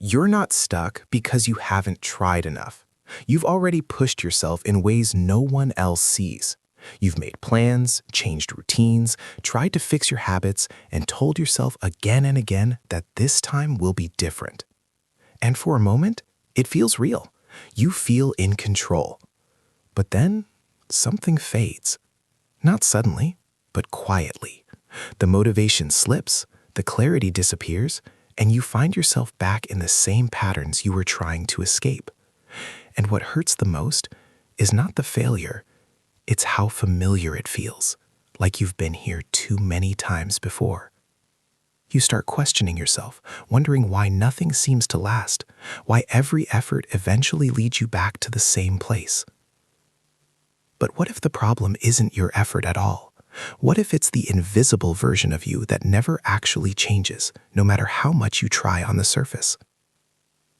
You're not stuck because you haven't tried enough. You've already pushed yourself in ways no one else sees. You've made plans, changed routines, tried to fix your habits, and told yourself again and again that this time will be different. And for a moment, it feels real. You feel in control. But then, something fades. Not suddenly, but quietly. The motivation slips, the clarity disappears, and you find yourself back in the same patterns you were trying to escape. And what hurts the most is not the failure, it's how familiar it feels, like you've been here too many times before. You start questioning yourself, wondering why nothing seems to last, why every effort eventually leads you back to the same place. But what if the problem isn't your effort at all? What if it's the invisible version of you that never actually changes, no matter how much you try on the surface?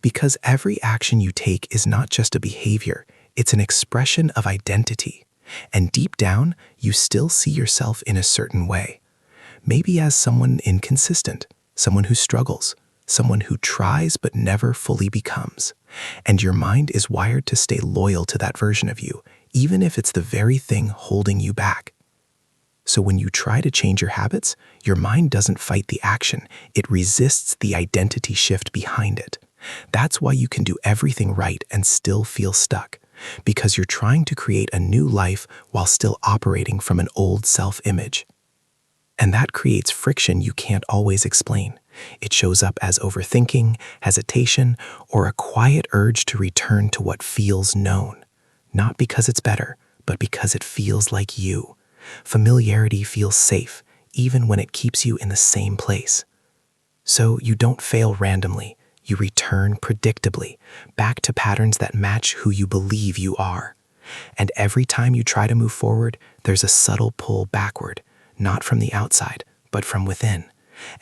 Because every action you take is not just a behavior, it's an expression of identity. And deep down, you still see yourself in a certain way. Maybe as someone inconsistent, someone who struggles, someone who tries but never fully becomes. And your mind is wired to stay loyal to that version of you, even if it's the very thing holding you back. So when you try to change your habits, your mind doesn't fight the action, it resists the identity shift behind it. That's why you can do everything right and still feel stuck, because you're trying to create a new life while still operating from an old self-image. And that creates friction you can't always explain. It shows up as overthinking, hesitation, or a quiet urge to return to what feels known. Not because it's better, but because it feels like you. Familiarity feels safe, even when it keeps you in the same place. So you don't fail randomly. You return predictably, back to patterns that match who you believe you are. And every time you try to move forward, there's a subtle pull backward, not from the outside, but from within.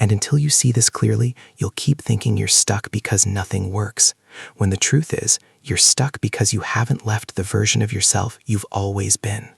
And until you see this clearly, you'll keep thinking you're stuck because nothing works, when the truth is, you're stuck because you haven't left the version of yourself you've always been.